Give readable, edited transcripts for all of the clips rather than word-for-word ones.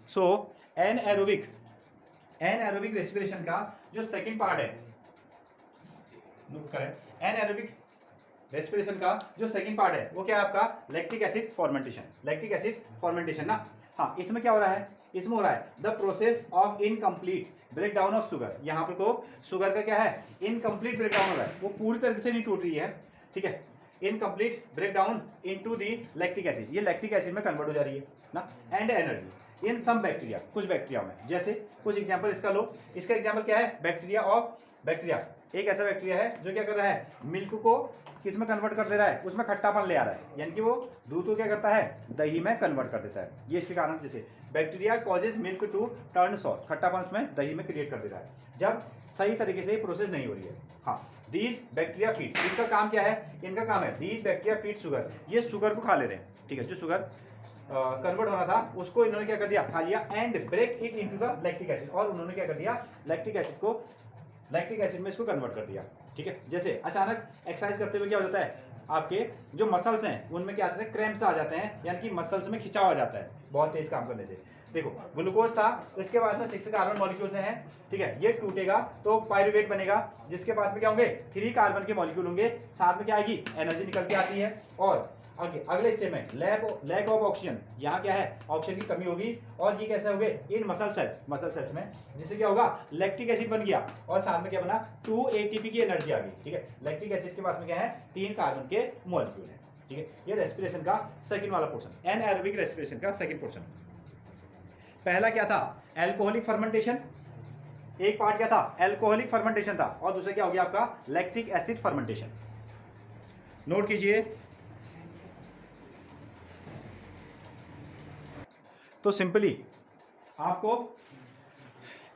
सो anaerobic respiration का जो second part है, नोट करें, एनएरोबिक रेस्पिरेशन का जो सेकंड पार्ट है वो क्या है आपका, लैक्टिक एसिड फॉर्मेंटेशन ना। हाँ, इसमें क्या हो रहा है, इसमें हो रहा है the process of incomplete break down of sugar. यहाँ पर तो शुगर का क्या है, इनकम्प्लीट ब्रेक डाउन हो रहा है, वो पूरी तरीके से नहीं टूट रही है, ठीक है। Incomplete break down into the lactic acid, ये लैक्टिक एसिड में कन्वर्ट हो जा रही है ना। And energy in some bacteria, कुछ बैक्टीरिया में, जैसे कुछ एग्जांपल इसका लो। इसका एग्जांपल क्या है, बैक्टीरिया एक ऐसा बैक्टीरिया है जो क्या कर रहा है, मिल्क को किस में कन्वर्ट कर दे रहा है, उसमें खट्टापन ले आ रहा है, यानी कि वो दूध को क्या करता है, दही में कन्वर्ट कर देता है। ये इसके कारण, जैसे bacteria causes milk to turn sour, खट्टापन उसमें दही में क्रिएट कर दे रहा है जब सही तरीके से प्रोसेस नहीं हो रही है। हाँ, दीज बैक्टीरिया फीड, इनका काम क्या है, इनका काम है दीज बैक्टीरिया फीड शुगर, ये शुगर को खा ले रहे हैं, ठीक है। जो शुगर कन्वर्ट होना था उसको इन्होंने क्या कर दिया, खा लिया, and break it into the lactic acid, और उन्होंने क्या कर दिया, लैक्टिक एसिड में इसको कन्वर्ट कर दिया, ठीक है। जैसे अचानक एक्सरसाइज करते हुए क्या हो जाता है, आपके जो मसल्स हैं उनमें क्या आते हैं, क्रैम्प्स आ जाते हैं, यानी कि मसल्स में खिंचाव आ जाता है बहुत तेज काम करने से। देखो ग्लूकोज था, इसके पास में 6 कार्बन मॉलिक्यूल्स हैं, ठीक है, ये टूटेगा तो पायरुवेट बनेगा, जिसके पास में क्या होंगे, 3 कार्बन के मॉलिक्यूल होंगे, साथ में क्या आएगी, एनर्जी निकल के आती है। और आगे अगले स्टेप में लैक ऑफ ऑक्सीजन, यहाँ क्या है, ऑक्सीजन की कमी होगी, और ये कैसे होंगे, इन मसल सेल्स में, जिससे क्या होगा, लैक्टिक एसिड बन गया, और साथ में क्या बना, 2 ATP की एनर्जी आ गई, ठीक है। लैक्टिक एसिड के पास में क्या है, 3 कार्बन के मॉलिक्यूल है, ठीक है। ये रेस्पिरेशन का सेकंड वाला पोर्शन, एनएरोबिक रेस्पिरेशन का सेकंड पोर्शन। पहला क्या था, एल्कोहलिक फर्मेंटेशन, एक पार्ट क्या था, एल्कोहलिक फर्मेंटेशन था, और दूसरा क्या हो गया आपका, लैक्टिक एसिड फर्मेंटेशन। नोट कीजिए, तो सिंपली आपको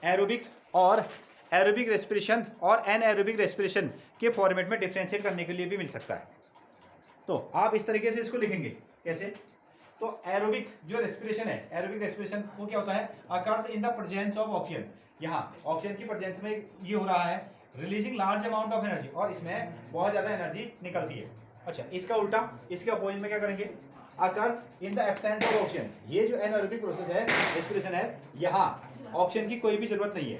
एरोबिक रेस्पिरेशन और एनएरोबिक रेस्पिरेशन के फॉर्मेट में डिफरेंशिएट करने के लिए भी मिल सकता है। तो आप इस तरीके से इसको लिखेंगे, कैसे, तो एरोबिक जो रेस्पिरेशन है, एरोबिक रेस्पिरेशन वो क्या होता है, occurs in the presence of oxygen, यहाँ ऑक्सीजन की प्रेजेंस में ये हो रहा है, releasing large amount of energy, और इसमें बहुत ज्यादा एनर्जी निकलती है। अच्छा, इसका उल्टा, इसके अपोजिट में क्या करेंगे, occurs in the absence of oxygen, ये जो एनएरोबिक प्रोसेस है, रेस्पिरेशन है, यहाँ ऑक्सीजन की कोई भी जरूरत नहीं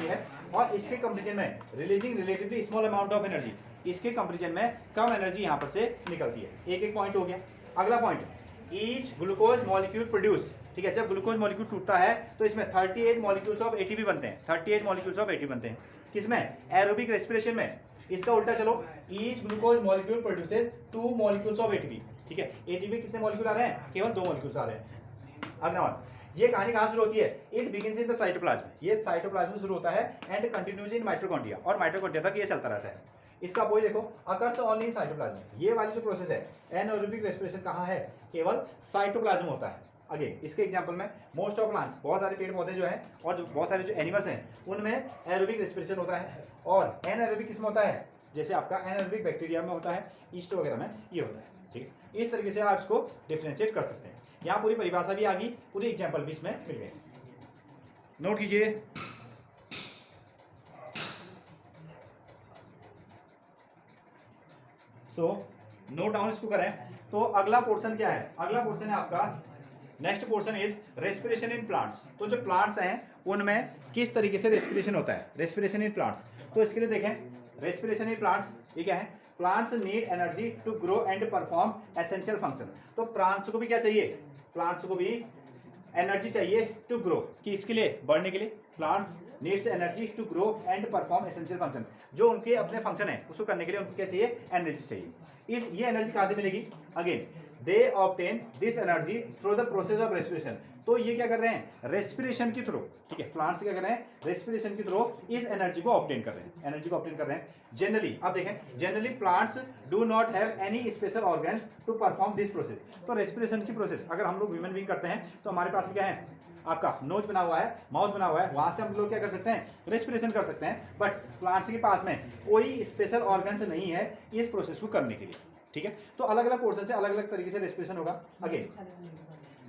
है, और इसके कंपैरिजन में releasing relatively small amount of energy, इसके कंपैरिजन में कम एनर्जी यहाँ पर से निकलती है। एक पॉइंट हो गया। अगला point, each glucose molecule produce, ठीक है, जब ग्लूकोज मॉलिक्यूल टूटता है तो इसमें 38 मॉलिक्यूल्स ऑफ एटीपी बनते हैं, 38 मॉलिक्यूल्स ऑफ एटीपी बनते हैं, किसमें, एरोबिक रेस्पिरेशन में। इसका उल्टा चलो, each glucose molecule produces 2 molecules of ATP, ठीक है। एटीपी कितने मॉलिक्यूल आ रहे हैं, केवल 2 मॉलिक्यूल्स आ रहे हैं। अगला वन, ये कहानी कहाँ शुरू होती है, it begins in the cytoplasm, ये साइटोप्लाज्म में शुरू होता है, एंड कंटिन्यूज इन माइटोकॉन्ड्रिया, और माइटोकॉन्ड्रिया तक ये चलता रहता है। इसका अपोजिट देखो, अकर्स ओनली इन साइटोप्लाज्म, ये वाली जो प्रोसेस है, एनएरोबिक रेस्पिरेशन कहाँ है, केवल साइटोप्लाज्म होता है। अगेन इसके एग्जांपल में मोस्ट ऑफ प्लांट्स, बहुत सारे पेड़ पौधे जो हैं और जो बहुत सारे जो एनिमल्स हैं उनमें एरोबिक रेस्पिरेशन होता है, और एनएरोबिक किसमें होता है, जैसे आपका एनएरोबिक बैक्टीरिया में होता है, ईस्ट वगैरह में ये होता है, ठीक है। इस तरीके से आप इसको डिफ्रेंशिएट कर सकते हैं। यहाँ पूरी परिभाषा भी आ गई, पूरी एग्जाम्पल भी इसमें मिल गए। नोट कीजिए, नोट डाउन इसको करें। तो अगला पोर्शन क्या है, अगला पोर्शन है आपका, next portion is respiration in plants. तो जो प्लांट्स हैं उनमें किस तरीके से रेस्पिरेशन होता है, रेस्पिरेशन इन प्लांट्स। तो इसके लिए देखें, रेस्पिरेशन इन प्लांट्स ये क्या है, plants need energy to grow and perform essential function. तो प्लांट्स को भी क्या चाहिए, प्लांट्स को भी एनर्जी चाहिए टू ग्रो, कि इसके लिए, बढ़ने के लिए। Plants needs energy to grow and perform essential function, जो उनके अपने फंक्शन है उसको करने के लिए उनको क्या चाहिए, एनर्जी चाहिए। ये एनर्जी कहाँ से मिलेगी, again they obtain this energy through the process of respiration. तो ये क्या कर रहे हैं, रेस्पिरेशन के थ्रू, ठीक है, प्लांट्स क्या कर रहे हैं, रेस्पिरेशन के थ्रू इस एनर्जी को ऑब्टेन कर रहे हैं, जनरली। अब देखें, generally plants do not have any special organs to perform this process. तो रेस्पिरेशन की प्रोसेस अगर हम लोग ह्यूमन बीइंग करते हैं तो हमारे पास में क्या है, आपका नोज बना हुआ है, माउथ बना हुआ है, वहां से हम लोग क्या कर सकते हैं, रेस्पिरेशन कर सकते हैं। बट प्लांट्स के पास में कोई स्पेशल ऑर्गन्स नहीं है इस प्रोसेस को करने के लिए, ठीक है। तो अलग अलग पोर्शन से अलग अलग तरीके से रेस्पिरेशन होगा। Again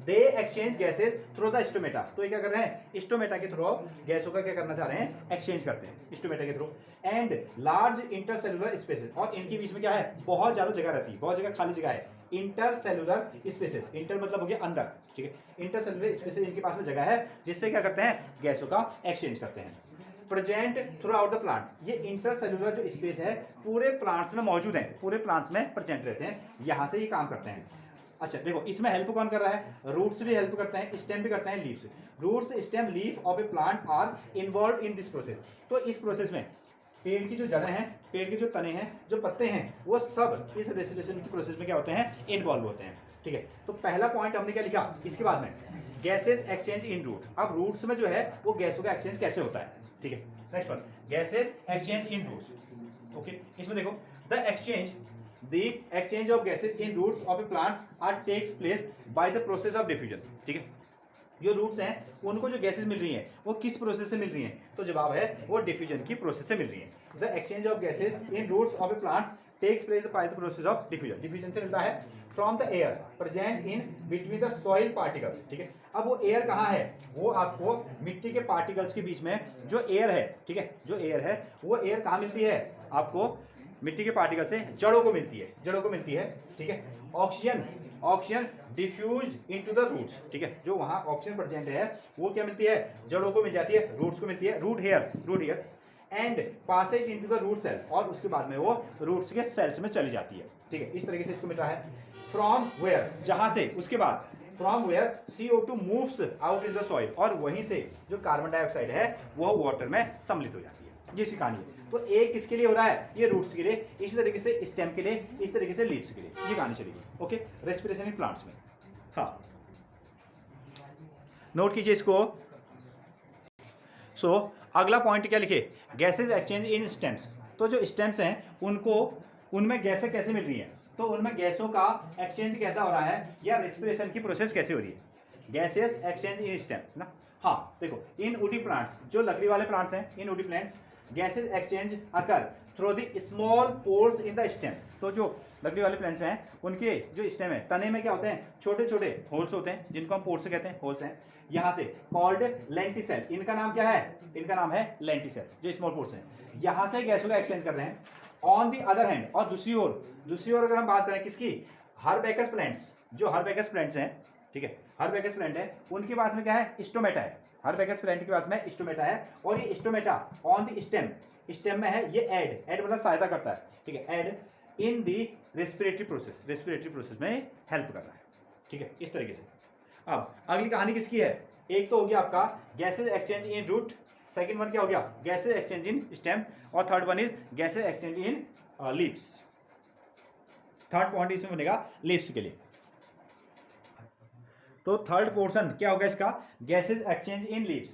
they exchange gases through the stomata. तो ये क्या कर रहे हैं, स्टोमेटा के थ्रू गैसों का क्या करना चाह रहे हैं, एक्सचेंज करते हैं स्टोमेटा के through. And large intercellular spaces, और इनके बीच में क्या है, बहुत ज्यादा जगह रहती है, बहुत जगह खाली जगह है। इंटरसेलुलर स्पेसेस, इंटर मतलब हो गया अंदर, ठीक है, इंटरसेलुलर स्पेसेस इनके पास में जगह है जिससे क्या करते हैं, गैसों का एक्सचेंज करते हैं। Present through out the plant, ये इंटरसेलुलर जो स्पेस है पूरे प्लांट्स में मौजूद है, पूरे प्लांट्स में प्रेजेंट रहते हैं, यहाँ से ये काम करते हैं। अच्छा देखो, इसमें हेल्प कौन कर रहा है, रूट्स भी हेल्प करते हैं, स्टेम भी करते हैं, leaves. Roots, stem, leaf of a plant are involve in this process. तो इस प्रोसेस में पेड़ की जो जड़ें हैं, पेड़ के जो तने हैं, जो पत्ते हैं, वो सब इस रेस्पिरेशन की प्रोसेस में क्या होते हैं, इन्वॉल्व होते हैं, ठीक है। तो पहला पॉइंट हमने क्या लिखा, इसके बाद में गैसेस एक्सचेंज इन रूट। अब रूट्स में जो है वो गैसों का एक्सचेंज कैसे होता है, ठीक है। Next one, gases exchange in roots. Okay, इसमें देखो, the exchange of gases in roots of a plants are takes place by the process of diffusion, ठीक है। जो रूट्स हैं उनको जो गैसेस मिल रही हैं वो किस प्रोसेस से मिल रही हैं, तो जवाब है वो डिफ्यूजन की प्रोसेस से मिल रही है। The exchange of gases in roots of a plants takes place by the process of diffusion. Diffusion से मिलता है from the air present in between the soil particles, ठीक है। अब वो एयर कहाँ है, वो आपको मिट्टी के पार्टिकल्स के बीच में जो एयर है, ठीक है, जो एयर है वो एयर कहाँ मिलती है, आपको मिट्टी के पार्टिकल से जड़ों को मिलती है, जड़ों को मिलती है, ठीक है। Oxygen diffuse into the roots, ठीक है, जो वहाँ ऑक्सीजन प्रेजेंट है वो क्या मिलती है, जड़ों को मिल जाती है, रूट्स को मिलती है, root hairs and passes into the root cell, और उसके बाद में वो रूट्स के सेल्स में चली जाती है, ठीक है। इस तरीके से इसको मिल रहा है। फ्रॉम वेयर, जहाँ से, उसके बाद from where CO2 moves out in the soil, और वहीं से जो कार्बन डाइऑक्साइड है वो वाटर में सम्मिलित हो जाती है। ये सी कहानी है। तो एक किसके लिए हो रहा है, ये रूट्स के लिए, इसी तरीके से स्टेम के लिए, इस तरीके से लीव्स के लिए, ये कहानी चलेगी। ओके, रेस्पिरेशन इन प्लांट्स में। हाँ, नोट कीजिए इसको। सो अगला पॉइंट क्या लिखे, गैसेज एक्सचेंज इन स्टेम्स। तो जो स्टेम्स हैं उनको, उनमें गैसें कैसे मिल रही हैं, तो उनमें गैसों का एक्सचेंज कैसा हो रहा है, या रेस्पिरेशन की प्रोसेस कैसे हो रही है, गैसेस एक्सचेंज इन स्टेम ना। हाँ देखो, इन वुडी प्लांट्स, जो लकड़ी वाले प्लांट्स हैं, in woody plants gases exchange occur through the small pores in the stem. तो जो लकड़ी वाले प्लांट्स हैं उनके जो स्टेम है, तने में क्या होते हैं, छोटे छोटे होल्स होते हैं जिनको हम पोर्स कहते हैं, होल्स हैं, यहाँ से कॉल्ड लेंटिसेल। इनका नाम क्या है, इनका नाम है लेंटिसेल्स, जो स्मॉल पोर्स हैं, यहाँ से गैसों का एक्सचेंज कर रहे हैं। ऑन द अदर हैंड, और दूसरी ओर अगर हम बात करें किसकी, हर्बेकस प्लांट्स, जो हर्बेकस प्लांट्स हैं, ठीक है, हर्बेकस प्लांट है, उनके पास में क्या है, स्टोमेटा है। हर्बेकस प्लांट के पास में स्टोमेटा है, और ये स्टोमेटा ऑन द स्टेम में है, ये एड मतलब सहायता करता है, ठीक है, एड इन दी रेस्पिरेटरी प्रोसेस में हेल्प कर रहा है, ठीक है, इस तरीके से। अब अगली कहानी किसकी है, एक तो हो गया आपका gases exchange in root, second one क्या हो गया, गैसेज एक्सचेंज इन स्टेम, और third one is gases exchange in leaves. Third point इसमें बनेगा लीव्स के लिए। तो थर्ड पोर्शन क्या होगा इसका, gases exchange in leaves.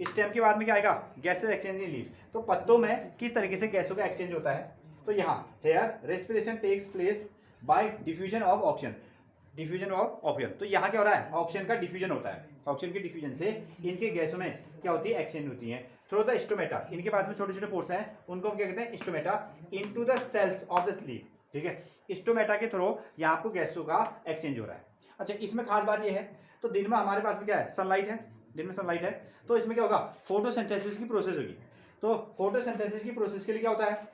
Stem के बाद में क्या आएगा, गैसेज एक्सचेंज इन लीव्स। तो पत्तों में किस तरीके से गैसों का एक्सचेंज होता है, तो यहाँ here respiration takes place by diffusion of oxygen. तो यहाँ क्या हो रहा है, ऑक्सीजन का डिफ्यूजन होता है, ऑक्सीजन के डिफ्यूजन से इनके गैसों में क्या होती है, एक्सचेंज होती है थ्रू द स्टोमेटा। इनके पास में छोटे छोटे पोर्स हैं, उनको हम क्या कहते हैं, stomata, into the cells of the leaf, ठीक है। स्टोमेटा के थ्रू यहाँ आपको गैसों का एक्सचेंज हो रहा है। अच्छा, इसमें खास बात यह है, तो दिन में हमारे पास में क्या है, सनलाइट है, दिन में सनलाइट है, तो इसमें क्या होगा, फोटोसिंथेसिस की प्रोसेस होगी। तो फोटोसिंथेसिस की प्रोसेस के लिए क्या होता है,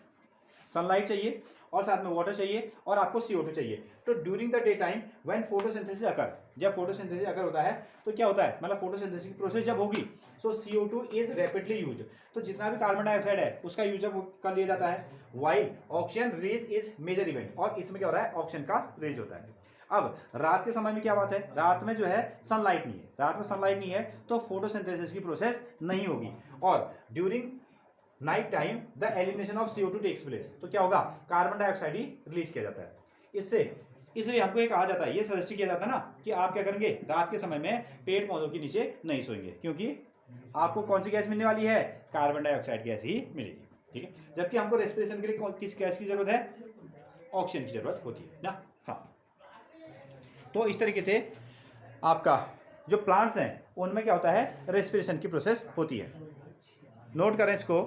सनलाइट चाहिए, और साथ में वाटर चाहिए, और आपको CO2 चाहिए। तो during the day time when photosynthesis occur, जब फोटोसिंथेसिस अकर होता है तो क्या होता है, मतलब फोटोसिंथेसिस की प्रोसेस जब होगी, सो CO2 इज रैपिडली यूज। तो जितना भी कार्बन डाइऑक्साइड है उसका यूज कर लिया जाता है, while oxygen release is major event, और इसमें क्या हो रहा है, ऑक्सीजन का रिलीज होता है। अब रात के समय में क्या बात है, रात में जो है सनलाइट नहीं है, रात में सनलाइट नहीं है तो फोटोसिंथेसिस की प्रोसेस नहीं होगी, और during night time the elimination of CO2 takes place. तो क्या होगा, कार्बन डाइऑक्साइड ही रिलीज किया जाता है इससे। इसलिए हमको ये कहा जाता है, ये सजेस्ट किया जाता है ना, कि आप क्या करेंगे, रात के समय में पेड़ पौधों के नीचे नहीं सोएंगे, क्योंकि आपको कौन सी गैस मिलने वाली है, कार्बन डाइऑक्साइड गैस ही मिलेगी, ठीक है। जबकि हमको रेस्पिरेशन के लिए किस गैस की जरूरत है, ऑक्सीजन की जरूरत होती है ना। हाँ, तो इस तरीके से आपका जो प्लांट्स हैं उनमें क्या होता है, रेस्पिरेशन की प्रोसेस होती है। नोट करें इसको।